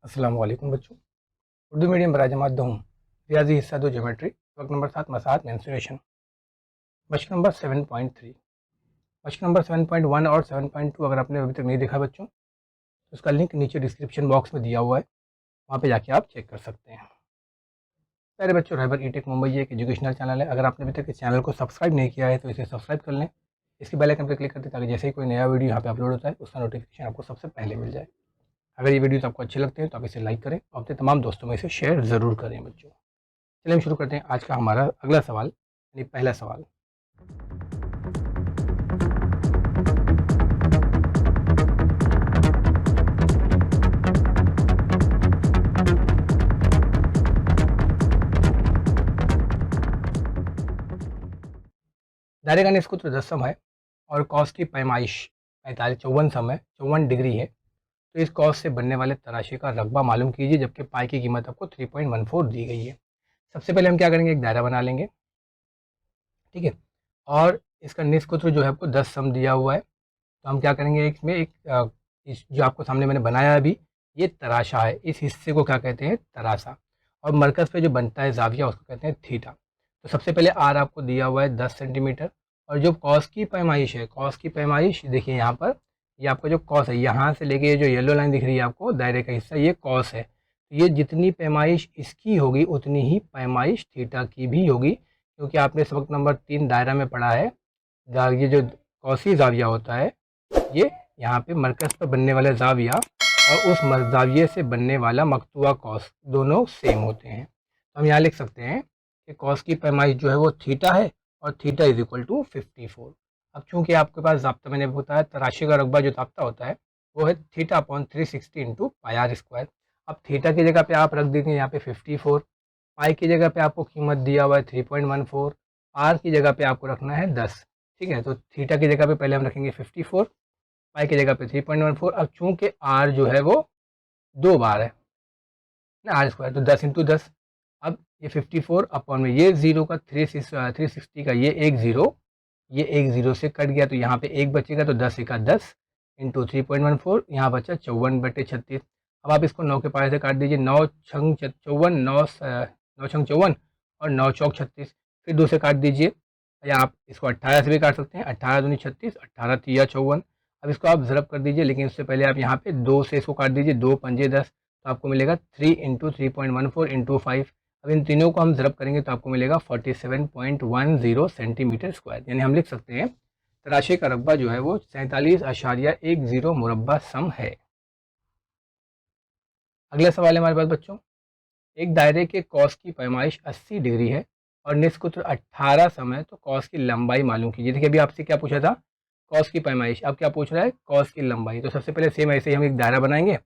अस्सलाम वालेकुम बच्चों। उर्दू मीडियम बराज माध्यम रियाजी हिस्सा 2 ज्योमेट्री सबक नंबर 7 मसाहत मेंस्ट्रुएशन मशक नंबर 7.3। मशक नंबर 7.1 और 7.2 अगर आपने अभी तक नहीं देखा बच्चों तो उसका लिंक नीचे डिस्क्रिप्शन बॉक्स में दिया हुआ है, वहाँ पे जाके आप चेक कर सकते हैं। प्यारे बच्चों, रहबर ई-टेक मुंबई एक एजुकेशनल चैनल है। अगर आपने अभी तक इस चैनल को सब्सक्राइब नहीं किया है तो इसे सब्सक्राइब कर लें, इसकी बेल आइकन पर क्लिक कर दें ताकि जैसे ही कोई नया वीडियो यहाँ पे अपलोड होता है उसका नोटिफिकेशन आपको सबसे पहले मिल जाए। अगर ये वीडियोस आपको अच्छे लगते हैं तो आप इसे लाइक करें और अपने तमाम दोस्तों में इसे शेयर ज़रूर करें बच्चों। चलिए हम शुरू करते हैं आज का हमारा अगला सवाल, यानी पहला सवाल। दायरे का निष्कूत्र 10 सम है और कॉस की पैमाइश 54 सम है, 54 डिग्री है। तो इस कॉस से बनने वाले तराशे का रकबा मालूम कीजिए, जबकि पाई की कीमत आपको 3.14 दी गई है। सबसे पहले हम क्या करेंगे, एक दायरा बना लेंगे, ठीक है। और इसका निष्कूत्र जो है आपको 10 सम दिया हुआ है, तो हम क्या करेंगे, इसमें इस जो आपको सामने मैंने बनाया अभी, ये तराशा है, इस हिस्से को क्या कहते हैं, तराशा। और मरकज़ पे जो बनता है जाविया उसको कहते हैं थीटा। तो सबसे पहले आर आपको दिया हुआ है 10 सेंटीमीटर, और जो कॉस की पैमाइश है, कॉस की पैमाइश देखिए यहाँ पर, ये आपका जो कॉस है यहाँ से लेके ये जो येलो लाइन दिख रही है आपको, दायरे का हिस्सा, ये कॉस है। तो ये जितनी पैमाइश इसकी होगी उतनी ही पैमाइश थीटा की भी होगी, क्योंकि आपने सबक नंबर 3 दायरा में पढ़ा है, ये जो कौसी जाविया होता है, ये यहाँ पे मरकज़ पर बनने वाला जाविया और उस जाविये से बनने वाला मकतूआ कॉस दोनों सेम होते हैं। तो हम यहाँ लिख सकते हैं कि कॉस की पैमाइश जो है वो थीटा है और थीटा इज इक्वल टू 54। अब चूंकि आपके पास ज़ाब्ता मैंने बताया तराशी का रकबा जो ज़ाब्ता होता है वो है theta upon 360 into pi r square. अब थीटा की जगह पे आप रख देंगे यहाँ पे 54, पाई की जगह पे आपको कीमत दिया हुआ है 3.14, आर की जगह पे आपको रखना है 10, ठीक है। तो थीटा की जगह पे पहले हम रखेंगे 54, पाई की जगह पे 3.14। अब चूंकि आर जो है वो 2 बार है ना, आर स्क्वायर, तो 10 इंटू 10। अब ये 54 अपॉन में ये जीरो का 360 का ये एक जीरो, ये एक जीरो से कट गया तो यहाँ पे एक बचेगा, तो 10 एका 10 इंटू 3.14, यहाँ बचा 54/36। अब आप इसको 9 के पाए से काट दीजिए, 9 छंग 54, 9 छंग 54 और 9 चौक 36, फिर 2 से काट दीजिए, या आप इसको 18 से भी काट सकते हैं, 18 दूनी 36, 18 तिया 54। अब इसको आप ज़रब कर दीजिए, लेकिन उससे पहले आप यहाँ पे 2 से इसको काट दीजिए, 2 पंजे 10, तो आपको मिलेगा 3 इंटू 3.14 इंटू 5। अब इन तीनों को हम ज़रब करेंगे तो आपको मिलेगा 47.10 सेंटीमीटर स्क्वायर। यानी हम लिख सकते हैं तराशे का रकबा जो है वो 47.10 मुरब्बा सम है। अगला सवाल है हमारे पास बच्चों, एक दायरे के कॉस की पैमाइश 80 डिग्री है और निष्कूत्र 18 सम है, तो कॉस की लंबाई मालूम कीजिए। देखिए अभी आपसे क्या पूछा था, कॉस की पैमाइश, अब क्या पूछ रहा है, कॉस की लंबाई। तो सबसे पहले सेम ऐसे ही हम एक दायरा बनाएंगे,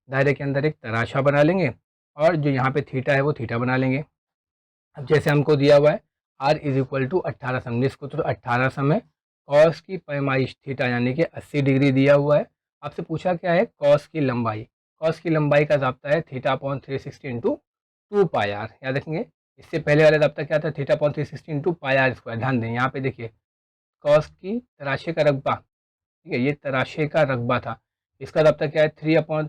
दायरे के अंदर एक तराशा बना लेंगे और जो यहाँ पे थीटा है वो थीटा बना लेंगे। अब जैसे हमको दिया हुआ है आर इज इक्वल टू 18 सम, निष्कूत्र 18 सम है, कॉस की पैमाइश थीटा यानी कि 80 डिग्री दिया हुआ है। आपसे पूछा क्या है, कॉस की लंबाई। कॉस की लंबाई का ज़ाब्ता है theta upon 360 into 2 pi r, याद रखेंगे। इससे पहले वाला ज़ाब्ता क्या था, theta upon 360 into pi r square. ध्यान दें यहाँ पे देखिए, कॉस की तराशे का रकबा, ठीक है, ये तराशे का रकबा था, इसका ज़ाब्ता क्या है, theta upon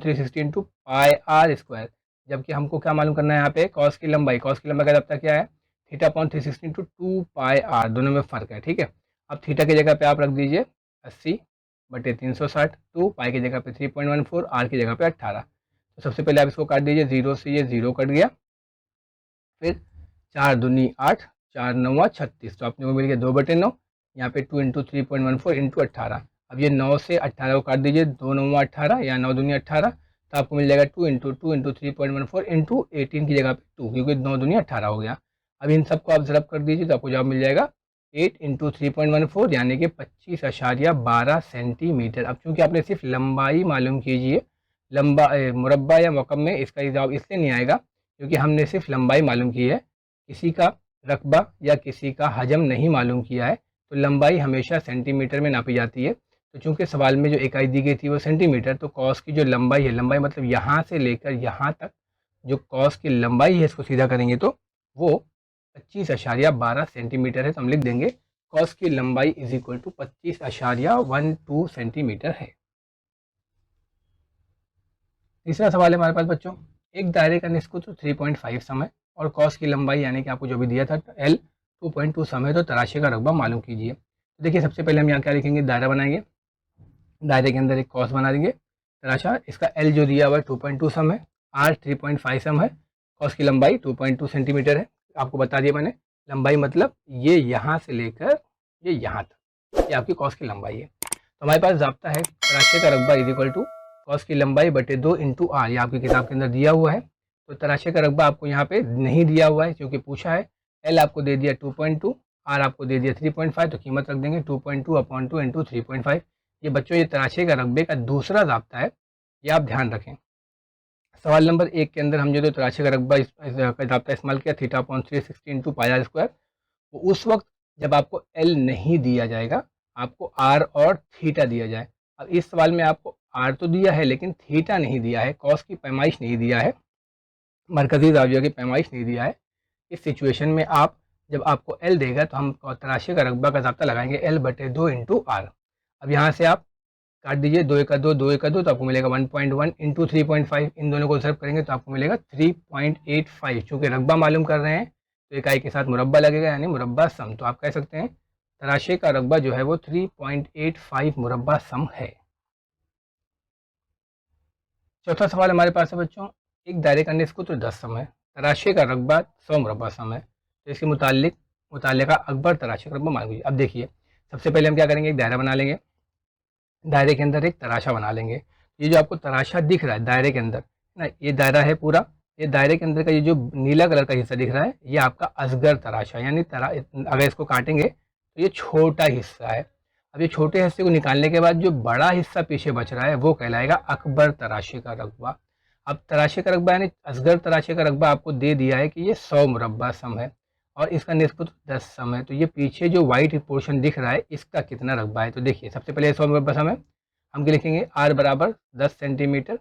360 into pi r square. जबकि हमको क्या मालूम करना है यहाँ पे, कॉस की लंबाई। कॉस की लंबाई का ज़ाब्ता क्या है, theta upon 360 into 2 pi r, दोनों में फ़र्क है, ठीक है। अब थीटा की जगह पे आप रख दीजिए 80/360, 2 पाई की जगह पे 3.14, आर की जगह पे 18। तो सबसे पहले आप इसको काट दीजिए, जीरो से ये जीरो कट गया, फिर 4 दूनी 8, 4 नौवा 36, तो अपने को मिल गया 2/9, यहाँ पे 2 इंटू 3.14 इंटू 18। अब ये 9 से 18 को काट दीजिए, 2 नौवा 18 या 9 दूनी 18, तो आपको मिल जाएगा 2 इंटू 3.14 इंटू 18 की जगह पे 2, क्योंकि 9 दूनी 18 हो गया। अब इन सबको आप ज़रब कर दीजिए तो आपको जवाब मिल जाएगा 8 इंटू 3.14 यानी कि 25.12 सेंटीमीटर। अब चूँकि आपने सिर्फ लंबाई मालूम कीजिए, लंबा मुरब्बा या मकम में इसका जवाब इसलिए नहीं आएगा क्योंकि हमने सिर्फ लंबाई मालूम की है, किसी का रकबा या किसी का हजम नहीं मालूम किया है। तो लंबाई हमेशा सेंटीमीटर में नापी जाती है। तो चूंकि सवाल में जो इकाई दी गई थी वो सेंटीमीटर, तो कॉस की जो लंबाई है, लंबाई मतलब यहाँ से लेकर यहाँ तक जो कॉस की लंबाई है, इसको सीधा करेंगे तो वो 25.12 सेंटीमीटर है। तो हम लिख देंगे कॉस की लंबाई इज इक्वल टू 25.12 सेंटीमीटर है। तीसरा सवाल है हमारे पास बच्चों, एक दायरे का निष्कुत्र 3.5 सम है और कॉस की लंबाई यानी कि आपको जो भी दिया था L 2.2 सम है, तो तराशे का रकबा मालूम कीजिए। तो देखिए सबसे पहले हम यहाँ क्या लिखेंगे, दायरा बनाएंगे, दायरे के अंदर एक कॉस बना देंगे तराशा, इसका L जो दिया हुआ है 2.2 सम है, R 3.5 सम है, कॉस की लंबाई 2.2 सेंटीमीटर है। आपको बता दिया मैंने, लंबाई मतलब ये यहाँ से लेकर ये यहाँ तक, ये आपकी कॉस की लंबाई है। तो हमारे पास ज़ाब्ता है तराशे का रकबा इज इक्वल टू कॉस की लंबाई बटे 2 इंटू आर, ये आपकी किताब के अंदर दिया हुआ है। तो तराशे का रकबा आपको यहाँ पे नहीं दिया हुआ है क्योंकि पूछा है, एल आपको दे दिया 2.2, आर आपको दे दिया 3.5, तो कीमत रख देंगे 2.2/2 इंटू 3.5। ये बच्चों ये तराशे का रकबे का दूसरा ज़ाब्ता है, ये आप ध्यान रखें। सवाल नंबर 1 के अंदर हम जो तराशे का रकबा का ज़ाब्ता इस्तेमाल किया θ/360 इंटू पाई आर स्क्वायर, वो उस वक्त जब आपको एल नहीं दिया जाएगा, आपको आर और थीटा दिया जाए। अब इस सवाल में आपको आर तो दिया है लेकिन थीटा नहीं दिया है, कॉस की पैमाइश नहीं दिया है, मरकजी ज़ाविया की पैमाइश नहीं दिया है। इस सिचुएशन में आप जब आपको एल देगा तो हम तराशे का रकबा का ज़ाब्ता लगाएंगे एल बटे 2 इंटू आर। अब यहाँ से आप काट दीजिए, 2 1 2 2 1 2, तो आपको मिलेगा 1.1 इंटू 3.5, इन दोनों को सर्व करेंगे तो आपको मिलेगा 3.85। चूँकि रकबा मालूम कर रहे हैं तो इकाई के साथ मुरब्बा लगेगा यानी मुरब्बा सम, तो आप कह सकते हैं तराशे का रकबा जो है वो 3.85 मुरब्बा सम है। चौथा सवाल हमारे पास है बच्चों, एक दायरे का निष्कुत्र 10 सम है, तराशे का रकबा 100 मुरब्बा सम है, तो इसके मुतालिका अकबर तराशे का रकबा मालूम कीजिए। अब देखिए सबसे पहले हम क्या करेंगे, एक दायरा बना लेंगे, दायरे के अंदर एक तराशा बना लेंगे। ये जो आपको तराशा दिख रहा है दायरे के अंदर ना, ये दायरा है पूरा, ये दायरे के अंदर का ये जो नीला कलर का हिस्सा दिख रहा है ये आपका असगर तराशा, यानी अगर इसको काटेंगे तो ये छोटा हिस्सा है। अब ये छोटे हिस्से को निकालने के बाद जो बड़ा हिस्सा पीछे बच रहा है वो कहलाएगा अकबर तराशे का रकबा। अब तराशे का रकबा यानी असगर तराशे का रकबा आपको दे दिया है कि ये 100 मुरब्बा सम है और इसका निष्कुत्र 10 सम है, तो ये पीछे जो वाइट पोर्शन दिख रहा है इसका कितना रकबा है। तो देखिए सबसे पहले 100 मुरब्बा सम है, हम क्या लिखेंगे, आर बराबर 10 सेंटीमीटर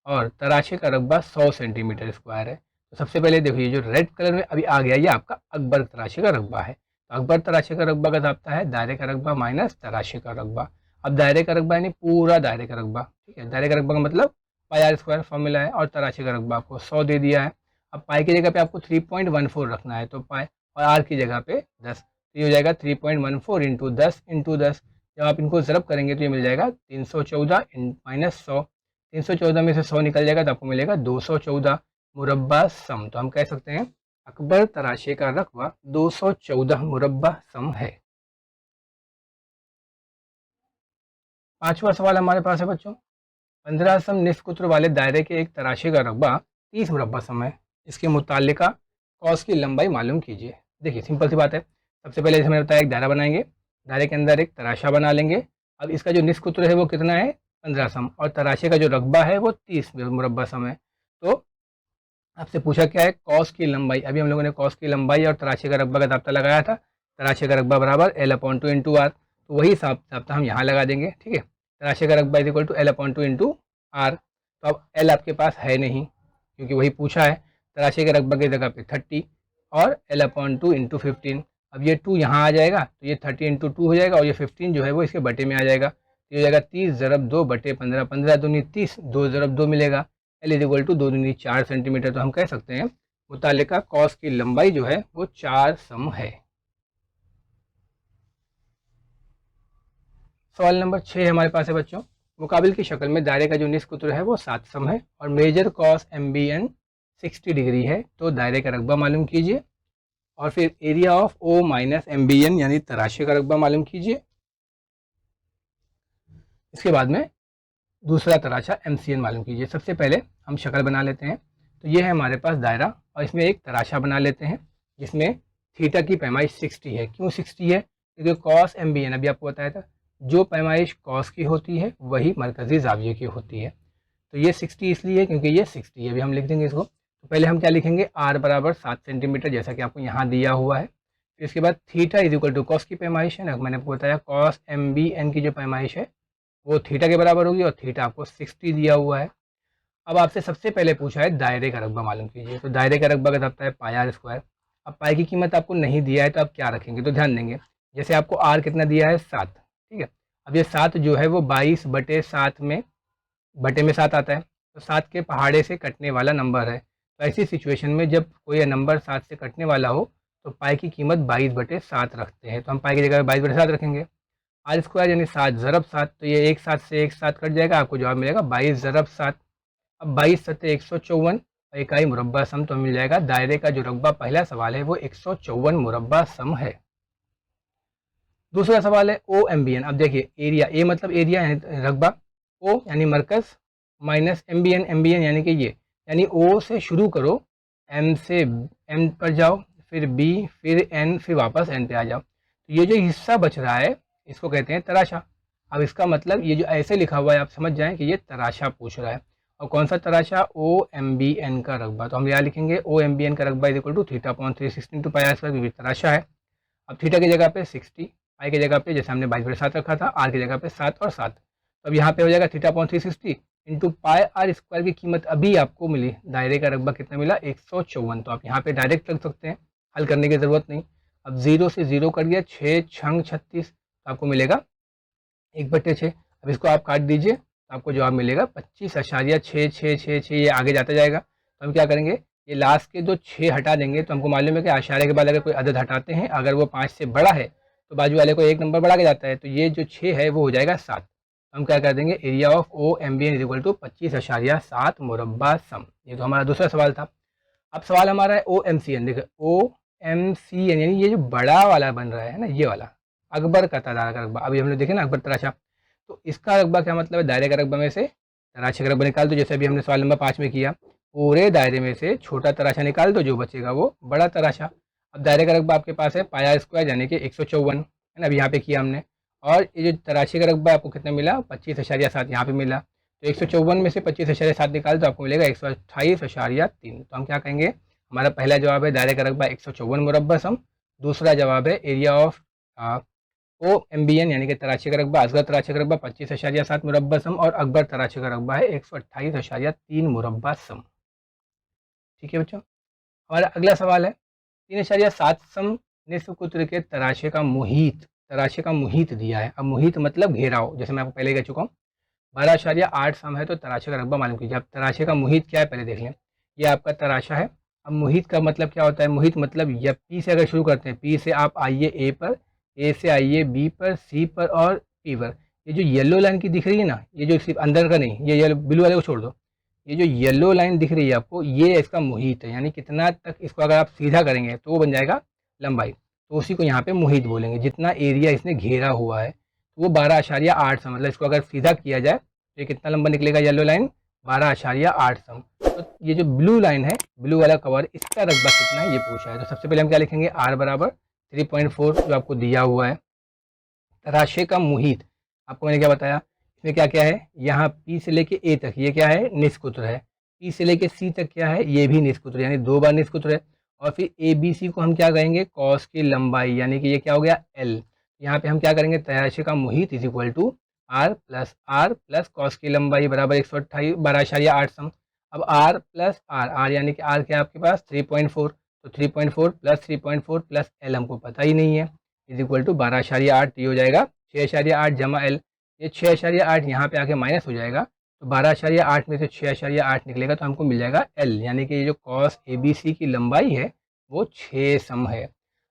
और तराशे का रकबा 100 सेंटीमीटर स्क्वायर है। तो सबसे पहले देखो ये जो रेड कलर में अभी आ गया ये आपका अकबर तराशे का रकबा है। तो अकबर तराशे का रकबा का ज़ाब्ता है दायरे का रकबा माइनस तराशे का रकबा। अब दायरे का रकबा यानी पूरा दायरे का रकबा, ठीक है, दायरे का रकबा का मतलब पाई आर स्क्वायर फॉर्मूला है, और तराशे का रकबा आपको 100 दे दिया है। अब पाई की जगह पे आपको 3.14 रखना है, तो पाई और आर की जगह पे 10, तो ये हो जाएगा 3.14 इंटू 10 इंटू 10। जब आप इनको ज़रब करेंगे तो ये मिल जाएगा 314 माइनस 100, 314 में से 100 निकल जाएगा तो आपको मिलेगा 214 मुरब्बा सम। तो हम कह सकते हैं अकबर तराशे का रकबा 214 मुरब्बा सम है। पांचवा सवाल हमारे पास है बच्चों, 15 सम निष्कुत्र वाले दायरे के एक तराशे का रकबा 30 मुरब्बा सम है, इसके मुतालिका कॉस की लंबाई मालूम कीजिए। देखिए सिंपल सी बात है, सबसे पहले जैसे मैंने बताया एक दायरा बनाएंगे, दायरे के अंदर एक तराशा बना लेंगे। अब इसका जो निष्कुत्र है वो कितना है, 15 सम, और तराशे का जो रकबा है वो 30 मुरब्बा सम है। तो आपसे पूछा क्या है, कॉस की लंबाई। अभी हम लोगों ने कॉस की लंबाई और तराशे का रकबा का ज़ाब्ता लगाया था, तराशे का रकबा बराबर L/2 इंटू आर, तो वही ज़ाब्ता हम यहाँ लगा देंगे, ठीक है। तराशे का रकबा is equal to L/2 into r, तो अब L आपके पास है नहीं क्योंकि वही पूछा है, तराशे के रकबा की जगह पे 30 और L/2 इंटू 15। अब ये 2 यहाँ आ जाएगा तो ये 30 इंटू 2 हो जाएगा और ये 15 जो है वो इसके बटे में आ जाएगा, तो ये हो जाएगा 30 ज़रब 2 बटे 15, 15 दूनी 30, 2 ज़रब 2 मिलेगा, L इज इक्वल टू 2 दूनी 4 सेंटीमीटर। तो हम कह सकते हैं मुतालिका कॉस की लंबाई जो है वो 4 सम है। सवाल नंबर 6 हमारे पास है बच्चों, मुकाबिल की शक्ल में दायरे का जो निष्कुत्र है वो 7 सम है और मेजर कॉस MBN 60 डिग्री है, तो दायरे का रकबा मालूम कीजिए। और फिर area of O minus MBN यानी तराशे का रकबा मालूम कीजिए। इसके बाद में दूसरा तराशा MCN मालूम कीजिए। सबसे पहले हम शक्ल बना लेते हैं, तो ये है हमारे पास दायरा और इसमें एक तराशा बना लेते हैं जिसमें थीटा की पैमाइश 60 है। क्यों 60 है, क्योंकि कॉस MBN अभी आपको बताया था, जो पैमाइश कॉस की होती है वही मरकजी ज़ाविये की होती है। तो ये 60 इसलिए क्योंकि ये 60 है। अभी हम लिख देंगे इसको, तो पहले हम क्या लिखेंगे, R बराबर 7 सेंटीमीटर जैसा कि आपको यहाँ दिया हुआ है। फिर इसके बाद theta is equal to cos की पैमाइश है ना, मैंने आपको बताया कॉस MBN की जो पैमाइश है वो थीटा के बराबर होगी और थीटा आपको 60 दिया हुआ है। अब आपसे सबसे पहले पूछा है दायरे का रकबा मालूम कीजिए, तो दायरे का रकबा का होता है पाई आर स्क्वायर। अब पाई की कीमत आपको नहीं दिया है तो आप क्या रखेंगे, तो ध्यान देंगे, जैसे आपको आर कितना दिया है 7, ठीक है। अब ये 7 जो है वो 22 बटे 7 में बटे में 7 आता है, तो 7 के पहाड़े से कटने वाला नंबर है। तो ऐसी सिचुएशन में जब कोई नंबर 7 से कटने वाला हो तो पाई की कीमत 22/7 रखते हैं। तो हम पाई की जगह 22/7 रखेंगे। आर स्क्वायर यानी 7 ज़रब 7, तो ये एक 7 से एक 7 कट जाएगा, आपको जवाब मिलेगा 22 × 7। अब 22 सत्ते 154 और इकाई मुरब्बा सम तो मिल जाएगा। दायरे का जो रकबा पहला सवाल है वो 154 मुरब्बा सम है। दूसरा सवाल है ओ एम बी एन। अब देखिए एरिया, ए मतलब एरिया यानी रकबा, ओ यानी मरकज़, माइनस एम बी एन यानी कि ये, यानी ओ से शुरू करो, एम से एम पर जाओ, फिर बी, फिर एन, फिर वापस एन पे आ जाओ। तो ये जो हिस्सा बच रहा है इसको कहते हैं तराशा। अब इसका मतलब ये जो ऐसे लिखा हुआ है आप समझ जाएं कि ये तराशा पूछ रहा है। और कौन सा तराशा? ओ एम बी एन का रकबा। तो हम यहाँ लिखेंगे ओ एम बी एन का रकबा is equal to θ/360 × pi square, क्योंकि तराशा है। अब थीटा की जगह पे 60, पाई की जगह पे जैसे हमने 22/7 रखा था, आर की जगह पे 7 और 7। तो अब यहाँ पे हो जाएगा θ/360 इंटू पाई आर स्क्वायर की कीमत अभी आपको मिली, दायरे का रकबा कितना मिला? 154। तो आप यहाँ पे डायरेक्ट रख सकते हैं, हल करने की ज़रूरत नहीं। अब 0 से 0 कट गया, 6 छंग 36, तो आपको मिलेगा 1/6। अब इसको आप काट दीजिए तो आपको जवाब मिलेगा 25.66666। ये आगे जाता जाएगा। तो हम क्या करेंगे, ये लास्ट के जो 6 हटा देंगे। तो हमको मालूम है कि आशारे के बाद अगर कोई अदद हटाते हैं, अगर वो 5 से बड़ा है तो बाजू वाले को एक नंबर बढ़ा के जाता है। तो ये जो 6 है वो हो जाएगा 7। हम क्या कर देंगे, area of O M B N is equal to 25.7 मुरब्बा सम। ये तो हमारा दूसरा सवाल था। अब सवाल हमारा है ओ एम सी एन। देखिए ओ एम सी एन यानी ये जो बड़ा वाला बन रहा है ना, ये वाला अकबर का तादाद का रकबा। अभी हमने देखे ना अकबर तराशा, तो इसका रकबा क्या मतलब है? दायरे का रकबा में से तराशे का रकबा निकाल दो, जैसे अभी हमने सवाल नंबर 5 में किया। पूरे दायरे में से छोटा तराशा निकाल दो, जो बचेगा वो बड़ा तराशा। अब दायरे का रकबा आपके पास है पाया स्क्वायर यानी कि 154 है ना, अभी यहाँ पे किया हमने। और ये जो तराशे का रकबा आपको कितना मिला? 25.7 यहाँ पे मिला। तो 154 में से 25.7 निकाल तो आपको मिलेगा 128.3। तो हम क्या कहेंगे, हमारा पहला जवाब है दायरे का रकबा 154 मुरब्बा सम। दूसरा जवाब है area of O M B N यानी कि तराशे का रकबा, असगर तराशे का रकबा 25.7 मुरब्बा सम, और अकबर तराशे का रकबा है 128.3 मुरब्बा सम। ठीक है बच्चों, हमारा अगला सवाल है 3.7 सम निस्फ कुत्र के तराशे का मुहित दिया है। अब मुहित मतलब घेराव, जैसे मैं आपको पहले कह चुका हूँ। 12.8 सम है तो तराशे का रकबा मालूम कीजिए। अब तराशे का मुहित क्या है पहले देख लें। ये आपका तराशा है। अब मुहित का मतलब क्या होता है? मुहित मतलब या पी से अगर शुरू करते हैं, पी से आप आइए ए पर, ए से आइए बी पर, सी पर और पी पर। ये जो येलो लाइन की दिख रही है ना, ये जो सिर्फ अंदर का नहीं, ये येलो ब्लू वाले को छोड़ दो, ये जो येलो लाइन दिख रही है आपको, ये इसका मुहित है। यानी कितना तक इसको अगर आप सीधा करेंगे तो वो बन जाएगा लंबाई। तो उसी को यहाँ पे मुहित बोलेंगे, जितना एरिया इसने घेरा हुआ है। तो वो 12.8 सम, मतलब इसको अगर सीधा किया जाए तो ये कितना लंबा निकलेगा? येलो लाइन 12.8 सम। तो ये जो ब्लू लाइन है, ब्लू वाला कवर, इसका रकबा कितना है ये पूछा है। तो सबसे पहले हम क्या लिखेंगे, आर बराबर 3.4 जो आपको दिया हुआ है। तराशे का मुहित आपको मैंने क्या बताया, इसमें क्या क्या है, यहाँ पी से लेके ए तक ये क्या है? निस्कुत्र है। पी से लेके सी तक क्या है? ये भी निस्कुत्र, यानी 2 बार निस्कुत्र है। और फिर ए बी सी को हम क्या कहेंगे? कॉस की लंबाई, यानी कि ये क्या हो गया? एल। यहाँ पे हम क्या करेंगे, तराशे का मुहित is equal to r plus कॉस की लंबाई बराबर 128 सम। अब आर प्लस आर यानी कि आर क्या आपके पास 3.4, तो 3.4 प्लस 3.4 प्लस एल हमको पता ही नहीं है, इज इक्वल टू 12.8। ये हो जाएगा 6.8 जमा एल। ये 6.8 यहाँ पे आके माइनस हो जाएगा, तो 12.8 में से 6.8 निकलेगा तो हमको मिल जाएगा एल, यानी कि ये जो कॉस ए बी सी की लंबाई है वो 6 सम है।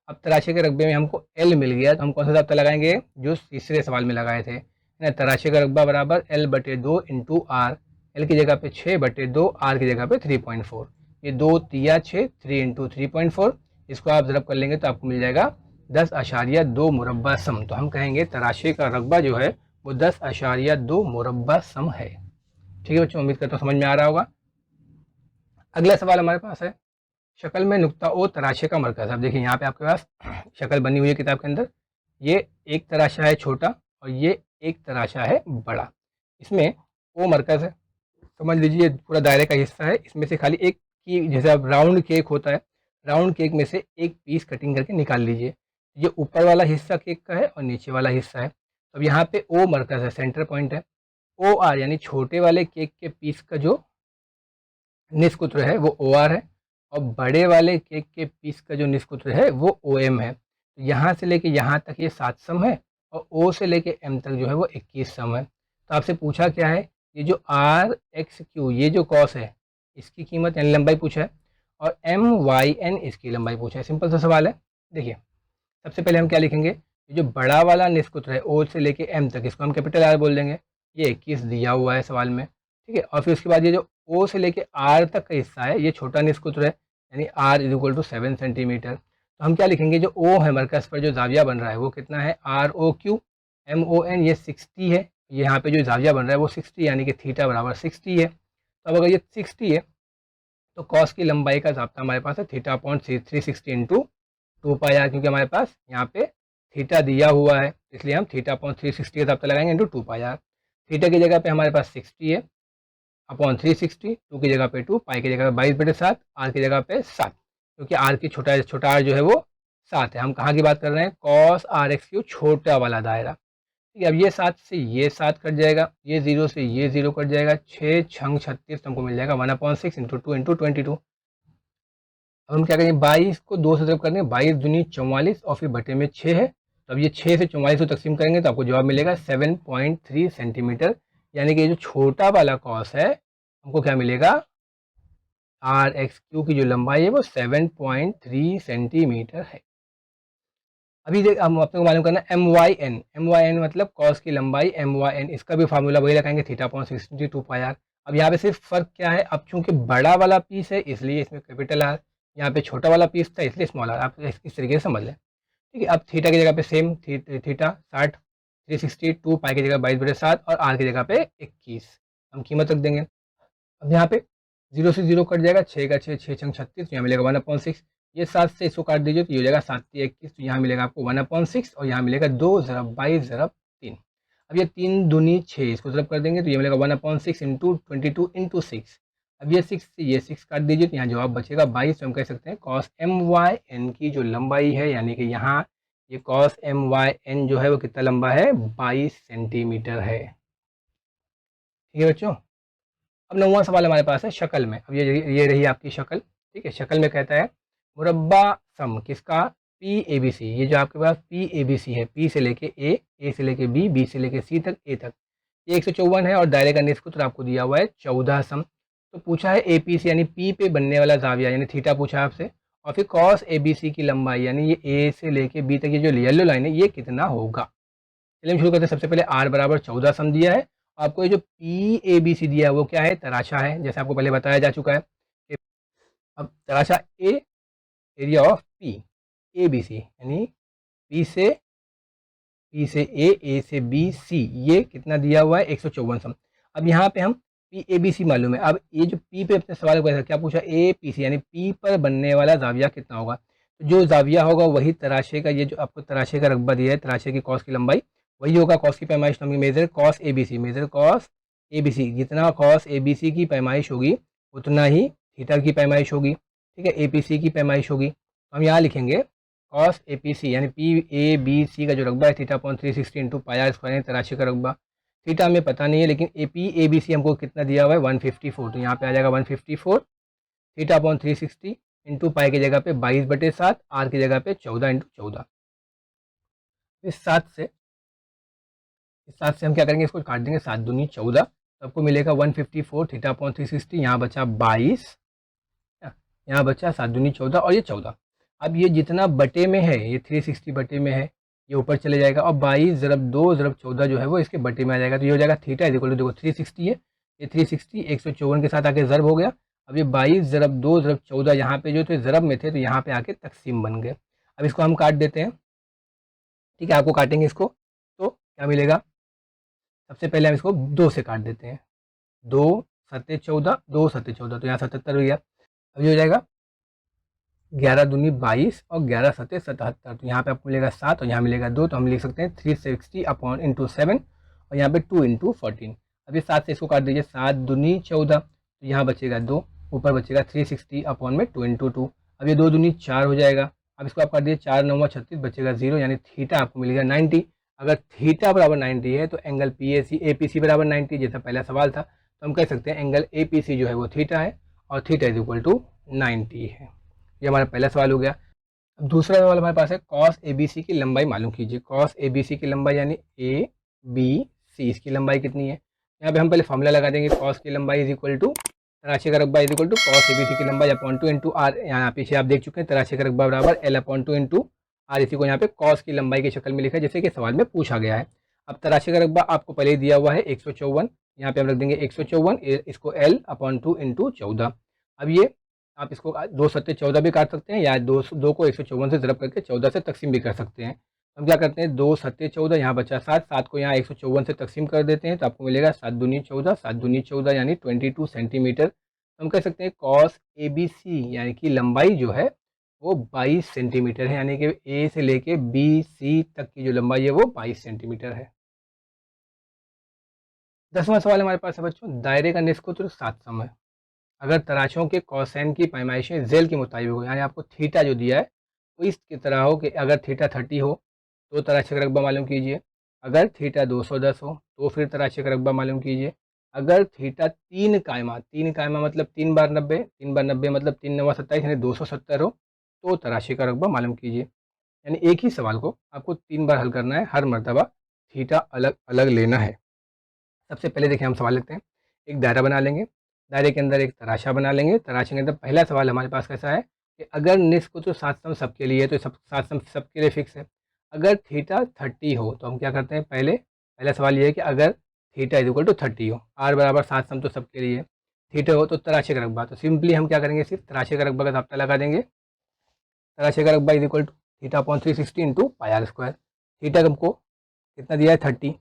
अब तराशे के रकबे में हमको एल मिल गया, तो हम कौन सा ज़ाब्ता लगाएंगे? जो तीसरे सवाल में लगाए थे ना, तराशे का रकबा बराबर L/2 इंटू आर। एल की जगह पे 6/2, आर की जगह पे 3.4। ये 2 तिया 6, 3 इंटू 3.4, इसको आप ज़रब कर लेंगे तो आपको मिल जाएगा 10.2 मुरब्बा सम। तो हम कहेंगे तराशे का रकबा जो है वो 10.2 मुरब्बा सम है। ठीक है बच्चों, उम्मीद करता हूँ समझ में आ रहा होगा। अगला सवाल हमारे पास है, शक्ल में नुक्ता ओ तराशे का मरकज़। अब देखिए यहाँ पे आपके पास शक्ल बनी हुई है किताब के अंदर। ये एक तराशा है छोटा और ये एक तराशा है बड़ा। इसमें ओ मरकज़ है, समझ लीजिए पूरा दायरे का हिस्सा है। इसमें से खाली एक की, जैसे अब राउंड केक होता है, राउंड केक में से एक पीस कटिंग करके निकाल लीजिए। ये ऊपर वाला हिस्सा केक का है और नीचे वाला हिस्सा है। अब यहाँ पे ओ मरकज़ है, सेंटर पॉइंट है। ओ आर यानी छोटे वाले केक के पीस का जो निष्कुत्र है वो ओ आर है, और बड़े वाले केक के पीस का जो निष्कुत्र है वो ओ एम है। तो यहाँ से लेके यहाँ तक ये 7 सम है, और ओ से लेके एम तक जो है वो 21 सम है। तो आपसे पूछा क्या है, ये जो आर एक्स क्यू ये जो कॉस है इसकी कीमत यानी लंबाई पूछा है, और एम वाई एन इसकी लंबाई पूछा है। सिंपल सा सवाल है। देखिए सबसे पहले हम क्या लिखेंगे, ये जो बड़ा वाला निष्कुत्र है ओ से लेके एम तक, इसको हम कैपिटल आर बोल देंगे। ये 21 दिया हुआ है सवाल में, ठीक है। और फिर उसके बाद ये जो ओ से लेके आर तक का हिस्सा है ये छोटा निष्कुत्र है, यानी r is equal to 7 centimetre. तो हम क्या लिखेंगे, जो ओ है मरकज पर जो जाविया बन रहा है वो कितना है, R O Q M O N, ये 60 है। यहाँ पे जो जाविया बन रहा है वो 60 यानी कि थीटा बराबर 60 है। तो अब अगर ये 60 है तो कॉस की लंबाई का जाब्ता हमारे पास है theta upon 360 into 2 pi r, क्योंकि हमारे पास यहाँ पे थीटा दिया हुआ है, इसलिए हम थीटा अपॉन 360 का जाब्ता लगाएंगे इंटू 2 पाई आर। थीटा की जगह पे हमारे पास 60 है अपॉन 360, 2 की जगह पे 2, पाई की जगह पे 22/7, आर की जगह पे 7, क्योंकि आर की छोटा छोटा आर जो है वो 7 है। हम कहाँ की बात कर रहे हैं, कॉस आर एक्स क्यू छोटा वाला दायरा। ठीक है, अब ये 7 से ये 7 कट जाएगा, ये 0 से ये 0 कट जाएगा, 6 छंग 36, हमको मिल जाएगा 1/6 इंटू 2 इंटू 22। अब हम क्या करेंगे, 22 को 2 से तरफ करेंगे, 22 दूनी 44 और फिर बटे में 6 है, तो अब ये 6 से 44 को तकसीम करेंगे तो आपको जवाब मिलेगा 7.3 सेंटीमीटर। यानी कि जो छोटा वाला कॉस है हमको क्या मिलेगा, आर एक्स क्यू की जो लंबाई है वो 7.3 सेंटीमीटर है। अभी देख हम अपने को मालूम करना एम वाई एन मतलब कॉस की लंबाई एम वाई एन, इसका भी फार्मूला वही लगाएंगे थीटा अपॉन 62 पाई आर। अब यहाँ पे सिर्फ फर्क क्या है, अब चूंकि बड़ा वाला पीस है इसलिए इसमें कैपिटल आर, यहाँ पे छोटा वाला पीस था इसलिए स्मॉल आर। आप इस तरीके से समझ लें, ठीक है। अब थीटा की जगह पे सेम थीटा 60, 362 पाई की जगह 22/7 और आर की जगह पे 21 हम कीमत रख देंगे। अब यहाँ पे 0 से 0 कट जाएगा, 6 का 6, 6 छंग 36, तो यहाँ मिलेगा 1/6। ये 7 से इसको काट दीजिए तो ये हो जाएगा 7×3 = 21, तो यहाँ मिलेगा आपको 1/6 और यहाँ मिलेगा 2 ज़रब 22 ज़रब 3। अब ये 3 दूनी 6, इसको ज़रब कर देंगे तो ये मिलेगा 1/6 इंटू 22 इंटू 6। अब ये 6 से ये 6 काट दीजिए तो यहाँ जवाब बचेगा 22। तो हम कह सकते हैं कॉस एम वाई एन की जो लंबाई है, यानी कि यहाँ ये कॉस एम वाई एन जो है वो कितना लंबा है, 22 सेंटीमीटर है। ठीक है बच्चों। अब 9वां सवाल हमारे पास है शक्ल में। अब ये रही आपकी शक्ल, ठीक है। शक्ल में कहता है मुरब्बा सम किसका, पी ए बी सी। ये जो आपके पास पी ए बी सी है, पी से लेके ए से लेके बी से लेके सी तक, ए तक, ये 154 है और दायरे का निष्कुत्र आपको दिया हुआ है 14 सम। तो पूछा है ए पी सी यानी पी पे बनने वाला जाविया यानी थीटा पूछा है आपसे, और फिर कॉस ए बी सी की लंबाई यानी ये ए से लेके बी तक ये जो येलो लाइन है ये कितना होगा। चलिए हम शुरू करते हैं। सबसे पहले आर बराबर 14 सम दिया है। आपको ये जो पी ए बी सी दिया है वो क्या है, तराशा है, जैसे आपको पहले बताया जा चुका है। अब तराशा A, area of P A B C यानी पी से ए से बी सी, ये कितना दिया हुआ है 154 सम। अब यहाँ पे हम पी ए बी सी मालूम है। अब ये जो पी पे अपने सवाल को क्या पूछा, ए पी सी यानी पी पर बनने वाला जाविया कितना होगा। तो जो जाविया होगा वही तराशे का, ये जो आपको तराशे का रकबा दिया है, तराशे की कॉस की लंबाई वही होगा। कॉस की पैमाइश नंबर मेजर कॉस ए बी सी, मेजर कॉस ए बी सी, जितना कॉस ए बी सी की पैमाइश होगी उतना ही थीटा की पैमाइश होगी, ठीक है, ए पी सी की पैमाइश होगी। तो हम यहाँ लिखेंगे कॉस ए पी सी यानी पी ए बी सी का जो रकबा है theta upon 360 into pi r square, तराशे का रकबा। थीटा हमें पता नहीं है, लेकिन ए पी ए बी सी हमको कितना दिया हुआ है 154, तो यहाँ पे आ जाएगा 154 थीटा अपॉन 360 इंटू पाई की जगह पे 22/7, आर की जगह पे 14 इंटू 14। इस 7 से हम क्या करेंगे, इसको काट देंगे, 7 दूनी 14, तो आपको मिलेगा 154 थीटा अपॉन 360, यहाँ बचा 22, यहाँ बचा 7 दूनी 14 और ये 14। अब ये जितना बटे में है, ये 360 बटे में है, ये ऊपर चले जाएगा और 22 ज़रब 2 ज़रब 14 जो है वो इसके बटे में आ जाएगा। तो ये हो जाएगा थीटा इज इक्वल टू, देखो 360 है, ये 360 154 के साथ आके ज़रब हो गया। अब ये 22 ज़रब 2 ज़रब 14 यहाँ पे जो थे ज़रब में थे, तो यहाँ पे आके तकसीम बन गए। अब इसको हम काट देते हैं, ठीक है, आपको काटेंगे इसको तो क्या मिलेगा। सबसे पहले हम इसको 2 से काट देते हैं, 2 सत्ते 14, 2 सत्ते 14, तो यहाँ 77 हो गया। अब ये हो जाएगा 11 दूनी 22 और 11 सत्ते 77, तो यहाँ पे आपको मिलेगा 7 और यहाँ मिलेगा 2, तो हम लिख सकते हैं 360 अपॉन इंटू 7 और यहाँ पे 2 इंटू 14। अब ये 7 से इसको काट दीजिए, 7 दूनी 14, तो यहाँ बचेगा 2, ऊपर बचेगा 360 अपॉन में 2 इंटू 2। अब ये 2 दूनी 4 हो जाएगा। अब इसको आप काट दीजिए, 4 9 36, बचेगा 0, यानी थीटा आपको मिलेगा 90। अगर थीटा बराबर 90 है तो angle P A C A P C बराबर 90, जैसा पहला सवाल था, तो हम कह सकते हैं एंगल ए पी सी जो है वो थीटा है और थीटा इज इक्वल टू 90 है। ये हमारा पहला सवाल हो गया। अब दूसरा सवाल हमारे पास है कॉस ए बी सी की लंबाई मालूम कीजिए। कॉस ए बी सी की लंबाई यानी ए बी सी, इसकी लंबाई कितनी है। यहाँ पे हम पहले फॉर्मूला लगा देंगे, कॉस की लंबाई इज इक्वल टू तराशी का रकबा is equal to cos ABC की लंबाई अपॉन टू इंटू आर। यहाँ पीछे आप देख चुके हैं तराशी का रकबा बराबर L upon two into r, इसी को यहाँ पे कॉस की लंबाई की शक्ल में लिखा है जैसे कि सवाल में पूछा गया है। अब तराशी का रकबा आपको पहले ही दिया हुआ है 154, यहाँ पे हम रख देंगे 154, इसको एल अपॉन टू इंटू 14। अब ये आप इसको 2 सत्ते 14 भी काट सकते हैं या दो को 154 से ज़रब करके 14 से तकसीम भी कर सकते हैं। हम क्या करते हैं, 2 सत्ते 14, यहाँ बचा 7, 7 को यहाँ 154 से तकसीम कर देते हैं तो आपको मिलेगा 7 दूनी 14, 7 दूनी 14 यानी 22 सेंटीमीटर। हम कह सकते हैं कॉस ए बी सी यानी कि लंबाई जो है वो 22 सेंटीमीटर है, यानी कि ए से लेके बी सी तक की जो लंबाई है वो 22 सेंटीमीटर है। 10वां सवाल हमारे पास है बच्चों, दायरे का निष्कुत्र 7 सम है। अगर तराशों के कोसाइन की पैमाइशें जेल के मुताबिक हो, यानी आपको थीटा जो दिया है वो इस की तरह हो कि अगर थीटा 30 हो तो तराशी का रकबा मालूम कीजिए, अगर थीटा 210 हो तो फिर तराशी का रकबा मालूम कीजिए, अगर थीटा 3 कायमा मतलब 3 बार 90, 3 बार 90 मतलब 3 नवा 27 यानी 270 हो तो तराशी का रकबा मालूम कीजिए। यानी एक ही सवाल को आपको 3 बार हल करना है, हर मरतबा थीटा अलग अलग लेना है। सबसे पहले देखिए हम सवाल लेते हैं, एक दायरा बना लेंगे, दायरे के अंदर एक तराशा बना लेंगे। तराशे के अंदर पहला सवाल हमारे पास कैसा है कि अगर निष्कुत्र 7 सम सबके लिए है तो 7 सम सबके लिए फिक्स है। अगर थीटा 30 हो तो हम क्या करते हैं, पहला सवाल ये है कि अगर थीटा इज इक्वल टू 30 हो, आर बराबर 7 सम तो सबके लिए, थीटा हो तो तराशे का रकबा, तो सिंपली हम क्या करेंगे, सिर्फ तराशे का रकबा का दापता लगा देंगे। तराशे का रकबा is equal to theta upon 360 into pi r square. Theta हमको कितना दिया है 30,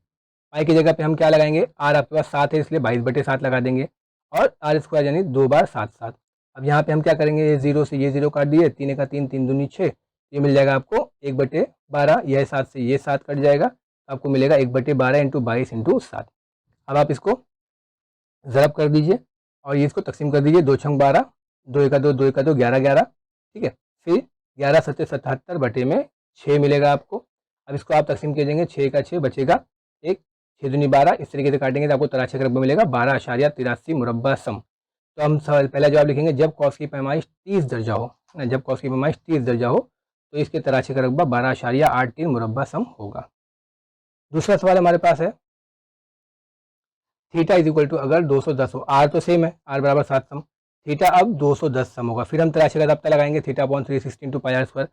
पाई की जगह पे हम क्या लगाएंगे, आर आपके पास 7 है इसलिए 22/7 लगा देंगे और आर स्क्वायर यानी 2 बार 7 7। अब यहाँ पे हम क्या करेंगे, ये 0 से ये 0 काट दिए, 3 का 3, 3 दूनी 6, ये मिल जाएगा आपको 1/12, यह 7 से ये 7 कट जाएगा, आपको मिलेगा 1/12 इंटू 22 इंटू 7। अब आप इसको ज़रब कर दीजिए और ये इसको तकसीम कर दीजिए, 2 छंग 12, 2 एका 2, 2 एका 2, 11 11, ठीक है। फिर 11 सत्ते 77 बटे में 6 मिलेगा आपको। अब इसको आप तकसीम कर देंगे, 6 का 6 बचेगा 1, 6 दूनी 12, इस तरीके से काटेंगे तो आपको तराशे का रकबा मिलेगा 12.83 मुरब्बा सम। तो हम सवाल पहला जवाब लिखेंगे, जब कॉस की पैमाइश 30 दर्जा हो, जब कॉस की पैमाइश 30 दर्जा हो तो इसके तराशे का रकबा 12.83 मुरब्बा सम होगा। दूसरा सवाल हमारे पास है, थीटा इज इक्वल टू अगर 210 हो, आर तो सेम है, आर बराबर 7 सम, थीटा अब 210 सम होगा। फिर हम तराशे का दापता लगाएंगे, theta upon 360 into pi r square,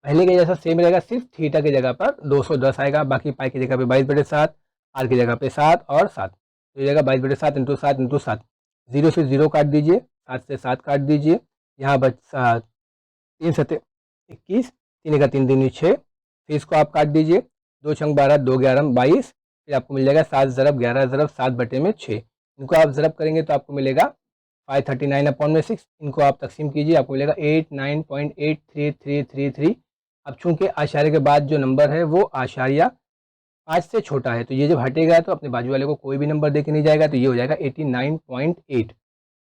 पहले के जैसा सेम रहेगा, सिर्फ थीटा की जगह पर 210 आएगा, बाकी पाई की जगह पे 22/7, आर की जगह पे 7 और 7, तो ये जाएगा 22/7 इंटू 7 इंटू 7, 0 से 0 काट दीजिए, 7 से 7 काट दीजिए, यहाँ बच 3 सत्ते 21, 3 का 3 दूनी 6, फिर इसको आप काट दीजिए, 2 छंग 12, 2 11 22, फिर आपको मिल जाएगा 7 ज़रब 11 ज़रब 7 बटे में 6, इनको आप ज़रब करेंगे तो आपको मिलेगा 539 अपॉन में 6, इनको आप तकसीम कीजिए, आपको मिलेगा 89.83333। अब चूंकि आशार्य के बाद जो नंबर है वो आशार्य 5 से छोटा है तो ये जब हटेगा तो अपने बाजू वाले को कोई भी नंबर दे के नहीं जाएगा, तो ये हो जाएगा 89.8।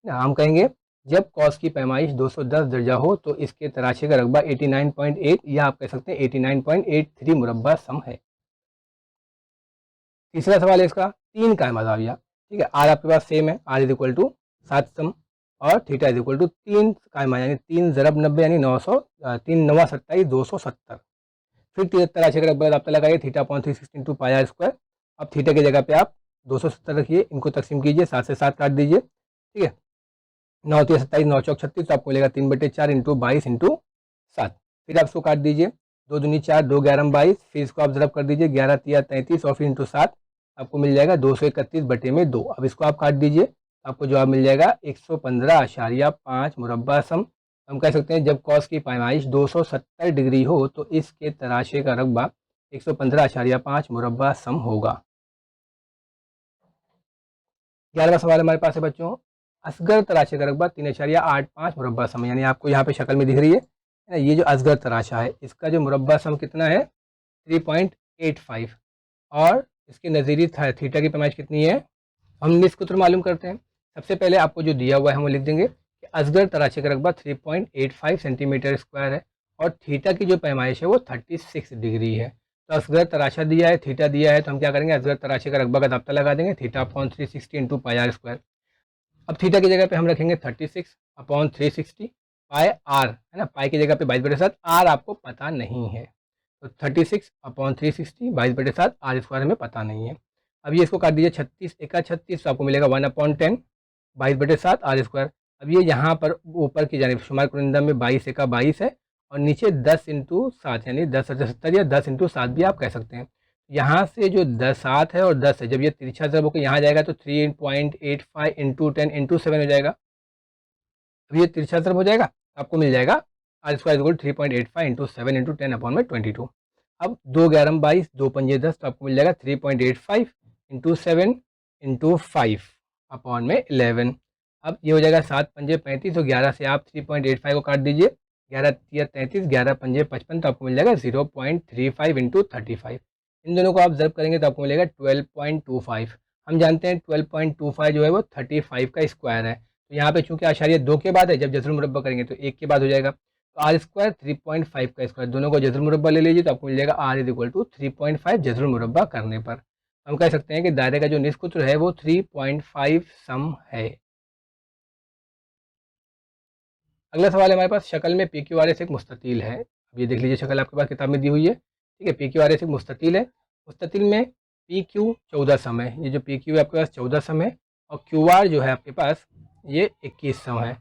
हम कहेंगे जब कॉस की पैमाइश 210 दर्जा हो तो इसके तराशे का रकबा 89.8 या आप कह सकते हैं 89.83 मुरब्बा सम है। तीसरा सवाल है इसका, 3 कायमा ज़ाविया, ठीक है, आर आपके पास सेम है, आर इज इक्वल टू 7 सम और थीटा इज इक्वल टू 3 कायमा यानी 3 ज़रब 90 यानी 900, 3 नवा 27 270। फिर 73 का रकबा दापता लगाइए, theta upon 360 into pi r square. अब थीटा की जगह पे आप 270 रखिए, इनको तकसीम कीजिए, 7 से 7 काट दीजिए, ठीक है, 9 3 27, 9 चौक 36, तो आपको मिलेगा 3/4 इंटू 22 इंटू 7। फिर आप इसको काट दीजिए, 2 दूनी 4, 2 11 22, फिर इसको आप ज़रब कर दीजिए, 11 3 33 और फिर इंटू 7, आपको मिल जाएगा 231 बटे में 2। अब इसको आप काट दीजिए, आपको जवाब मिल जाएगा 115.5 मुरब्बा सम। हम कह सकते हैं जब कॉस की पैमाइश 270 डिग्री हो तो इसके तराशे का रकबा 115.5 मुरब्बा सम होगा। 11वां सवाल हमारे पास है बच्चों, असगर तराशे का रकबा 3.85 मुरब्बा सम, यानी आपको यहाँ पे शक्ल में दिख रही है ना, ये जो असगर तराशा है इसका जो मुरब्बा सम कितना है 3.85 और इसके नज़ीरी थीटा की पैमाइश कितनी है, हम निष्कुत्र मालूम करते हैं। सबसे पहले आपको जो दिया हुआ है हम वो लिख देंगे कि असगर तराशे का रकबा 3.85 सेंटीमीटर स्क्वायर है और थीटा की जो पैमाइश है वो 36 डिग्री है। तो असगर तराशा दिया है, थीटा दिया है, तो हम क्या करेंगे, असगर तराशे का रकबा का दापता लगा देंगे, theta upon 360 into pi r square. अब थीटा की जगह पे हम रखेंगे 36 अपॉन 360 पाई आर, है ना, पाई की जगह पे 22/7, आर आपको पता नहीं है तो 36 अपॉन 360 22/7 आर स्क्वायर हमें पता नहीं है। अब ये इसको काट दीजिए 36 एका 36, तो आपको मिलेगा 1/10 22/7 आर स्क्वायर। अब ये यहाँ पर ऊपर की जानिब शुमार कुनिंदा में 22 एका 22 है और नीचे 10 इंटू 7 यानी 10/70 या 10 इंटू 7 भी आप कह सकते हैं। यहाँ से जो 7 है और 10 है, जब ये तिरछा ज़रब होकर यहाँ जाएगा तो 3.85 इंटू 10 इंटू 7 हो जाएगा। अब ये तिरछा ज़रब हो जाएगा, आपको मिल जाएगा r square equal 3.85 into 7 into 10/22। अब 2 11 22 2 पंजे 10, तो आपको मिल जाएगा 3.85 इंटू 7 इंटू 5/11। अब ये हो जाएगा 7 पंजे 35, तो 11 से आप 3.85 को काट दीजिए, 11 तिया 33, 11 पंजे 55, तो आपको मिल जाएगा 0.35 इंटू 35। इन दोनों को आप ज़रब करेंगे तो आपको मिलेगा 12.25। हम जानते हैं 12.25 जो है वो 35 का स्क्वायर है। तो यहाँ पे चूंकि आशारिया 2 के बाद है, जब जज़र मुरब्बा करेंगे तो 1 के बाद हो जाएगा। तो आर स्क्वायर 3.5 का स्क्वायर, दोनों को जज़र मुरब्बा ले लीजिए तो आपको मिल जाएगा आर इज इक्वल टू 3.5 जज़र मुरब्बा करने पर। हम कह सकते हैं कि दायरे का जो निस्फ कुत्र है वो 3.5 सम है। अगला सवाल है हमारे पास, शक्ल में पी क्यू आर एस एक मुस्ततील है। अब ये देख लीजिए, शक्ल आपके पास किताब में दी हुई है, ठीक है। पी क्यू आर एस एक मुस्ततील है, मुस्ततील में पी क्यू 14 सम है। ये जो पी क्यू है आपके पास 14 सम है और क्यू आर जो है आपके पास ये 21 सम है।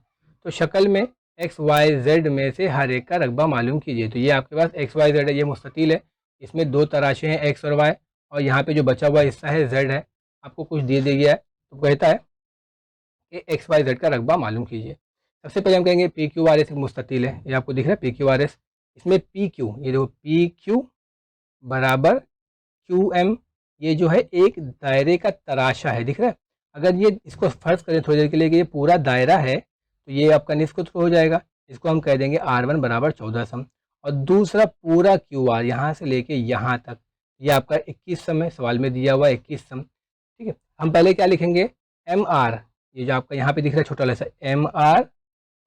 तो शक्ल में एक्स वाई जेड में से हर एक का रकबा मालूम कीजिए। तो ये आपके पास एक्स वाई जेड है, ये मुस्ततील है, इसमें दो तराशे हैं एक्स और वाई, और यहाँ पे जो बचा हुआ हिस्सा है जेड है, आपको कुछ दे दिया गया है। तो कहता है कि एक्स वाई जेड का रकबा मालूम कीजिए। सबसे पहले हम कहेंगे पी क्यू आर एस एक मुस्ततील है, ये आपको दिख रहा है पी क्यू आर एस। इसमें पी क्यू, ये देखो पी क्यू बराबर क्यू एम, ये जो है एक दायरे का तराशा है, दिख रहा है। अगर ये इसको फर्ज करें थोड़ी देर के लिए कि ये पूरा दायरा है, तो ये आपका निस्फ कुत्र हो जाएगा। इसको हम कह देंगे R1 बराबर 14 सम। और दूसरा पूरा क्यू आर यहाँ से लेके यहाँ तक, ये आपका 21 सम है, सवाल में दिया हुआ 21 सम, ठीक है। हम पहले क्या लिखेंगे, एम आर, ये जो आपका यहाँ पे दिख रहा है छोटा वाला सा एम आर,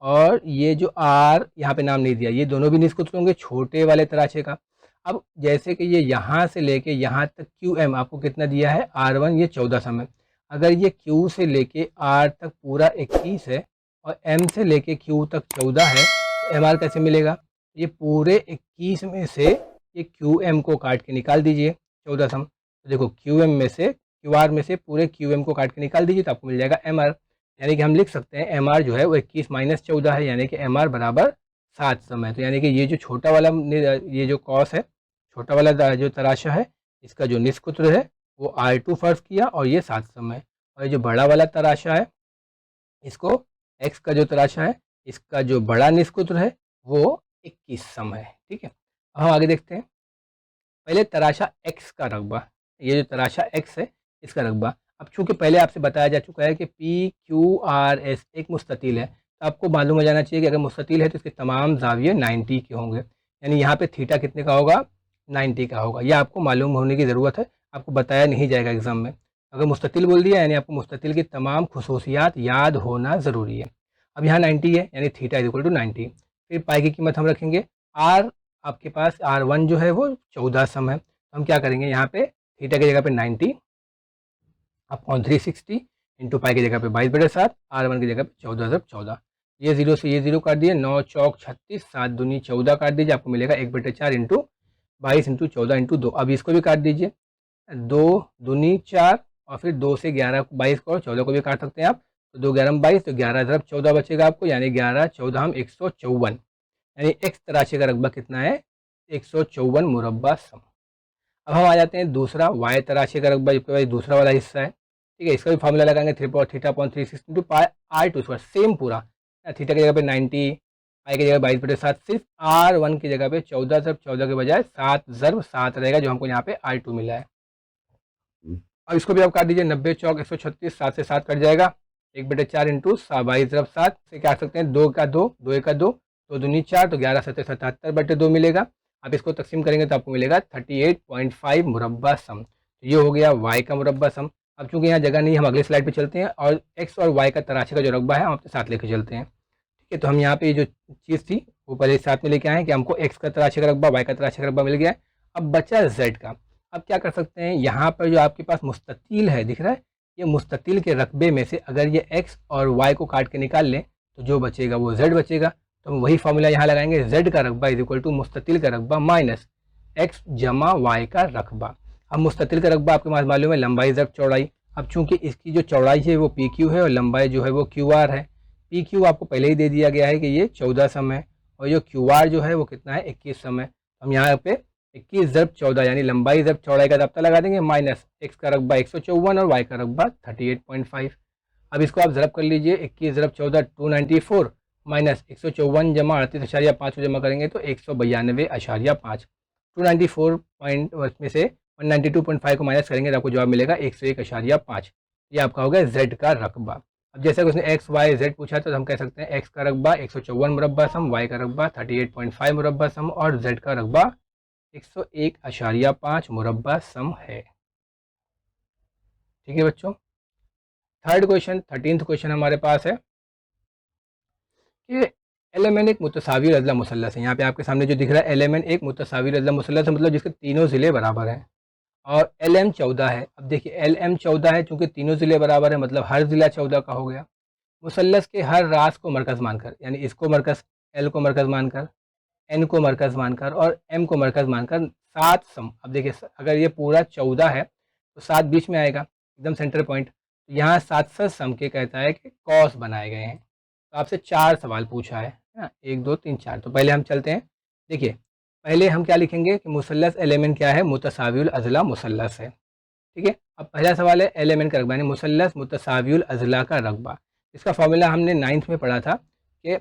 और ये जो आर यहाँ पे नाम नहीं दिया, ये दोनों भी निस्फ कुत्र होंगे छोटे वाले तराशे का। अब जैसे कि ये यहाँ से लेके यहाँ तक क्यू एम आपको कितना दिया है R1, ये 14 सम है। अगर ये क्यू से लेके आर तक पूरा 21 है और एम से लेके क्यू तक 14 है, तो एम आर कैसे मिलेगा, ये पूरे 21 में से ये क्यू एम को काट के निकाल दीजिए 14 सम। तो देखो क्यू एम में से क्यू आर में से पूरे क्यू एम को काट के निकाल दीजिए तो आपको मिल जाएगा एम आर। यानी कि हम लिख सकते हैं एम आर जो है वो 21 माइनस 14 है, यानी कि एम आर बराबर 7 सम है। तो यानी कि ये जो छोटा वाला ये जो कॉस है, छोटा वाला जो तराशा है, इसका जो निस्फ कुत्र है वो R2 फर्ज किया और ये 7 सम है। और ये जो बड़ा वाला तराशा है, इसको x का जो तराशा है, इसका जो बड़ा निस्फ कुत्र है वो 21 सम है, ठीक है। अब हम आगे देखते हैं, पहले तराशा x का रकबा, ये जो तराशा x है इसका रकबा। अब चूंकि पहले आपसे बताया जा चुका है कि पी क्यू आर एस एक मुस्ततील है, तो आपको मालूम हो जाना चाहिए कि अगर मुस्ततील है तो इसके तमाम जाविये 90 के होंगे। यानी यहाँ पे थीटा कितने का होगा, 90 का होगा। यह आपको मालूम होने की ज़रूरत है, आपको बताया नहीं जाएगा एग्जाम में। अगर मुस्ततील बोल दिया यानी आपको मुस्ततील की तमाम खुसूसियात याद होना ज़रूरी है। अब यहाँ 90 है यानी थीटा इज इक्वल टू 90। फिर पाई की कीमत हम रखेंगे, आर आपके पास R1 जो है वो 14 सम है, तो हम क्या करेंगे यहाँ पे थीटा की जगह पे 90 अपॉन 360 इंटू पाई की जगह पे 22/7, R1 की जगह पे 14/14। ये 0 से ये 0 काट दिए, 9 चौक 36, 7 दूनी 14 काट दीजिए, आपको मिलेगा 1/4 इंटू 22 इंटू 14 इंटू 2। अब इसको भी काट दीजिए, 2 दूनी 4 और फिर 2 से 11 22 को और 14 को भी काट सकते हैं आप। तो 2 11 22, तो 11 ज़रब 14 बचेगा आपको, यानी 11 14 हम 154, यानी एक्स तराशे का रकबा कितना है 154 मुरब्बा सम। अब हम आ जाते हैं दूसरा वाई तराशे का रकबा, जो कि दूसरा वाला हिस्सा है, ठीक है। इसका भी फॉर्मूला लगाएंगे, थीटा अपॉन 360 इंटू पाई R2 स्क्वायर, सेम पूरा। थीटा की जगह पे 90, पाई की जगह 22/7, सिर्फ R1 की जगह पे 14 ज़रब 14 के बजाय 7 ज़रब 7 रहेगा, जो हमको यहाँ पे R2 मिला है। अब इसको भी आप काट दीजिए, 90 चौक 136, 7 से 7 कट जाएगा, 1/4 इंटू 22 ज़रब 7 से क्या सकते हैं, 2 का 2, 2 1 का 2, 2 दूनी 4, तो 11 7 77/2 मिलेगा। आप इसको तकसीम करेंगे तो आपको मिलेगा 38.5 मुरब्बा सम। तो ये हो गया वाई का मुरब्बा सम। अब चूंकि यहाँ जगह नहीं, हम अगले स्लाइड पे चलते हैं और एक्स और वाई का तराशे का जो रकबा है हम अपने साथ लेके चलते हैं, ठीक है। तो हम यहाँ पे जो चीज़ थी वो पहले साथ में लेके आए कि हमको एक्स का तराशे का रकबा, वाई का तराशे का रकबा मिल गया है। अब बचा जेड का। अब क्या कर सकते हैं, यहाँ पर जो आपके पास मुस्ततील है दिख रहा है, ये मुस्ततील के रकबे में से अगर ये एक्स और वाई को काट के निकाल लें तो जो बचेगा वो जेड बचेगा। तो हम वही फॉर्मूला यहाँ लगाएंगे, जेड का रकबा इज इक्वल टू मुस्ततील का रकबा माइनस एक्स जमा वाई का रकबा। अब मुस्ततिल का रकबा आपके पास मालूम है, लंबाई ज़रब चौड़ाई। अब चूंकि इसकी जो चौड़ाई है वो पी क्यू है और लंबाई जो है वो क्यू आर है। पी क्यू आपको पहले ही दे दिया गया है कि ये 14 सम है, और जो क्यू आर जो है वो कितना है, 21 सम है। हम यहाँ पे 21 ज़रब 14 यानी लंबाई ज़रब चौड़ाई का रब्ता लगा देंगे, माइनस एक्स का रकबा 154 और वाई का रकबा 38.5। अब इसको आप ज़रब कर लीजिए, 21 ज़रब 14 294 माइनस 154 जमा 38.5 को जमा करेंगे तो 192.5। 294 पॉइंट में से 192.5 को माइनस करेंगे तो आपको जवाब मिलेगा 101.5। ये आपका हो गया जेड का रकबा। अब जैसे कि उसने एक्स वाई जेड पूछा तो हम कह सकते हैं एक्स का रकबा 154 मुरब्बा सम, वाई का रकबा 38.5 मुरब्बा सम और जेड का रकबा 101.5 मुरब्बा सम है। ठीक है बच्चों। थर्ड क्वेश्चन, 13th क्वेश्चन हमारे पास है कि एलिमेंट एक मुतसावी अज़ला मुसल्लस है। यहाँ पे आपके सामने जो दिख रहा है एलिमेंट एक मुतसावी अज़ला मुसल्लस है, मतलब जिसके तीनों ज़िले बराबर हैं और एल एम 14 है। अब देखिए एल एम 14 है, चूंकि तीनों ज़िले बराबर है मतलब हर ज़िला 14 का हो गया। मुसल्लस के हर रास को मरकज़ मानकर, यानी इसको मरकज़, एल को मरकज़ मानकर, एन को मरकज़ मानकर और एम को मरकज़ मानकर 7 सम। अब देखिए अगर ये पूरा 14 है तो 7 बीच में आएगा, एकदम सेंटर पॉइंट। यहाँ 7 सम के कहता है कि कॉस बनाए गए हैं। तो आपसे 4 सवाल पूछा है ना, 1 2 3 4। तो पहले हम चलते हैं। देखिए पहले हम क्या लिखेंगे कि मुसल्लस एलिमेंट क्या है, मुतसावियुल अज़ला मुसल्लस है। ठीक है। अब पहला सवाल है एलिमेंट का रकबा, यानी मुसल्लस मुतसावियुल अज़ला का रकबा। इसका फॉर्मूला हमने 9th में पढ़ा था कि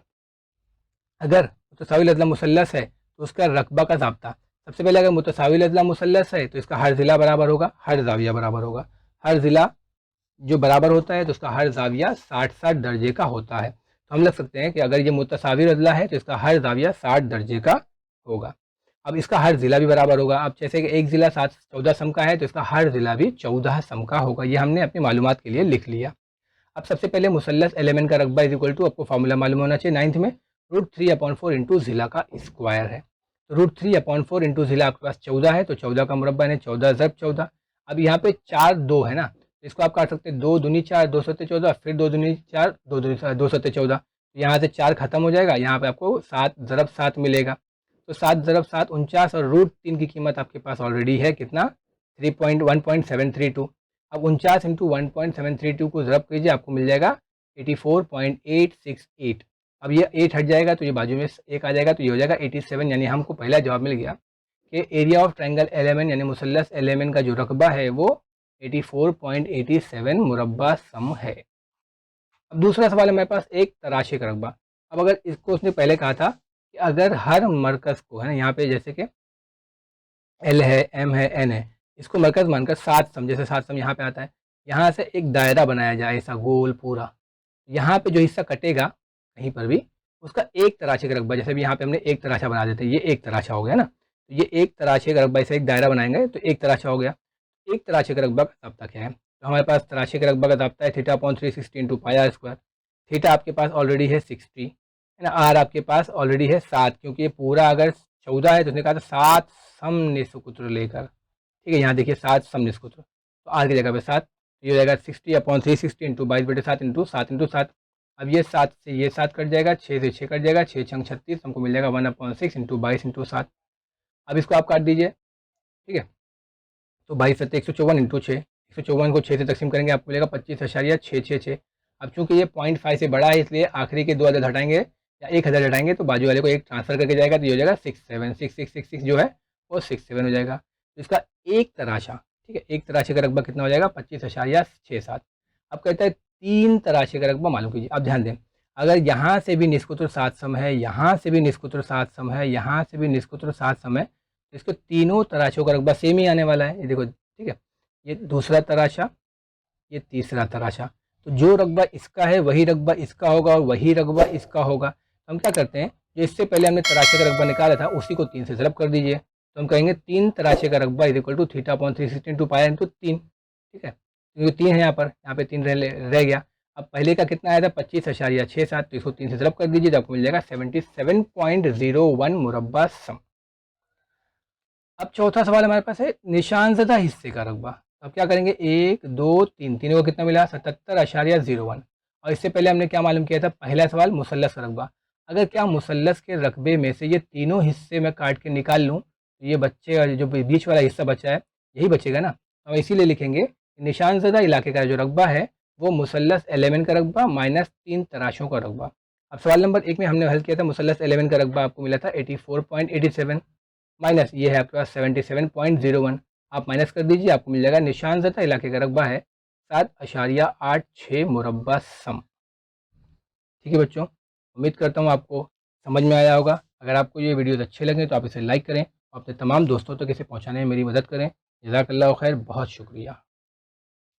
अगर मुतसाविल अज़ला मुसल्लस है तो उसका रकबा का ज़ाब्ता, सबसे पहले अगर मुतसाविल अज़ला मुसल्लस है तो इसका हर ज़िला बराबर होगा, हर ज़ाविया बराबर होगा। हर ज़िला जो बराबर होता है तो उसका हर ज़ाविया 60-60 दर्जे का होता है। तो हम लिख सकते हैं कि अगर ये मुतसाविल अज़ला है तो इसका हर ज़ाविया 60 दर्जे का होगा। अब इसका हर ज़िला भी बराबर होगा। अब जैसे कि एक ज़िला 14 सम का है तो इसका हर ज़िला भी 14 सम का होगा। ये हमने अपनी मालूमात के लिए लिख लिया। अब सबसे पहले मुसल्लस एलिमेंट का रकबा इज इक्वल टू, आपको फार्मूला मालूम होना चाहिए 9th में, √3/4 इंटू ज़िला का स्क्वायर है। तो √3/4 इंटू ज़िला आपके पास 14 है तो 14 का मुरब्बा है 14 ज़रब 14। अब यहाँ पे 4 2 है ना, तो इसको आप काट सकते हैं, 2 दूनी 4 2 सत्ते 14, फिर 2 दूनी 4 2 सत्ते 14। यहाँ से 4 खत्म हो जाएगा, यहाँ पे आपको 7 ज़रब 7 मिलेगा। तो 7 ज़रब 7 49 और √3 की कीमत आपके पास ऑलरेडी है कितना, 1.732। अब 49 इंटू 1.732 को ज़रब कीजिए, आपको मिल जाएगा 84.868। अब ये 8 हट जाएगा तो ये बाजू में 1 आ जाएगा तो ये हो जाएगा 87, यानी हमको पहला जवाब मिल गया कि एरिया ऑफ ट्रायंगल एलिमेंट यानी मुसल्लस एलिमेंट का जो रकबा है वो 84.87 मुरब्बा सम है। अब दूसरा सवाल है मेरे पास एक तराशे का रकबा। अब अगर इसको उसने पहले कहा था कि अगर हर मरकज़ को, है ना, यहाँ पे जैसे कि एल है, एम है, एन है, इसको मरकज़ मानकर 7 सम, जैसे 7 सम यहाँ पे आता है, यहाँ से एक दायरा बनाया जाए ऐसा गोल पूरा। यहाँ पे जो हिस्सा कटेगा कहीं पर भी उसका एक तराशे का रकबा, जैसे भी यहाँ पे हमने एक तराशा बना देते हैं, ये एक तराशा हो गया ना, तो ये एक तराशे का रकबा, ऐसे एक दायरा बनाएंगे तो एक तराशा हो गया। एक तराशे का रकबा का ज़ाब्ता क्या है, तो हमारे पास तराशे का रकबा का ज़ाब्ता है θ/360 इंटू पाई स्क्वायर। थीटा आपके पास ऑलरेडी है 60, है ना, आर आपके पास ऑलरेडी है 7, क्योंकि ये पूरा अगर 14 है तो उसने कहा था 7 सम निस्कुत्र लेकर। ठीक है, यहाँ देखिए 7 सम निस्कुत्र, तो आर की जगह पे 7, ये हो जाएगा 60/360 इंटू 22/7 इंटू 7 इंटू 7। अब ये 7 से ये 7 कट जाएगा, 6 से 6 कट जाएगा, 6 छंग 36, हमको मिल जाएगा 1/6 इंटू 22 इंटू 7। अब इसको आप काट दीजिए। ठीक है, तो 22 154 इंटू 6, 154 को 6 से तकसीम करेंगे आपको मिलेगा 25.666। अब चूंकि ये 0.5 से बड़ा है इसलिए आखिरी के 2 अदद हटाएंगे या 1 अदद हटाएंगे तो बाजू वाले को एक ट्रांसफर करके जाएगा तो ये हो जाएगा 676666 जो है वो 67 हो जाएगा। तो इसका एक तराशा, ठीक है, एक तराशे का रकबा कितना हो जाएगा 25.67। अब कहता है 3 तराशे का रकबा मालूम कीजिए। अब ध्यान दें, अगर यहाँ से भी निस्कुत्र 7 सम है, यहाँ से भी निस्कुत्र 7 सम है, यहाँ से भी निस्कुत्र 7 सम है, तो इसको तीनों तराशों का रकबा सेम ही आने वाला है। ये देखो, ठीक है, ये दूसरा तराशा, ये तीसरा तराशा, तो जो रकबा इसका है वही रकबा इसका होगा और वही रकबा इसका होगा। तो हम क्या करते हैं, जो इससे पहले हमने तराशे का रकबा निकाला था उसी को 3 से ज़रब कर दीजिए, तो हम कहेंगे 3 तराशे का रकबा is equal to θ/360 into pi into 3। ठीक है, क्योंकि 3 है यहाँ पे 3 रह गया। अब पहले का कितना आया था 25.67, तो इसको 3 से ज़रब कर दीजिए तो आपको मिल जाएगा 77.01 मुरब्बा सम। अब चौथा सवाल हमारे पास है निशानज़दा हिस्से का रकबा। अब क्या करेंगे, 1 2 3, तीनों को कितना मिला 77.01। और इससे पहले हमने क्या मालूम किया था, पहला सवाल मुसल्लस का रकबा। अगर क्या मुसल्लस के रकबे में से ये तीनों हिस्से में काट के निकाल लूँ तो ये बच्चे जो बीच वाला हिस्सा बचा है यही बचेगा ना। तो हम इसीलिए लिखेंगे निशान ज़दा इलाके का जो रकबा है वो मुसल्लस एल का रकबा माइनस 3 तराशों का रकबा। अब सवाल नंबर 1 में हमने हल किया था, मुसल्लस एल का रकबा आपको मिला था 84.87 माइनस ये है आपके पास 77.01। आप माइनस कर दीजिए, आपको मिल जाएगा निशान ज़दा इलाके का रकबा है 7.86 मुरब्बा सम। ठीक है बच्चों, उम्मीद करता हूँ आपको समझ में आया होगा। अगर आपको ये वीडियोज़ अच्छे लगें तो आप इसे लाइक करें और अपने तमाम दोस्तों तक इसे पहुँचाने में मेरी मदद करें। जज़ाकल्लाह खैर, बहुत शुक्रिया।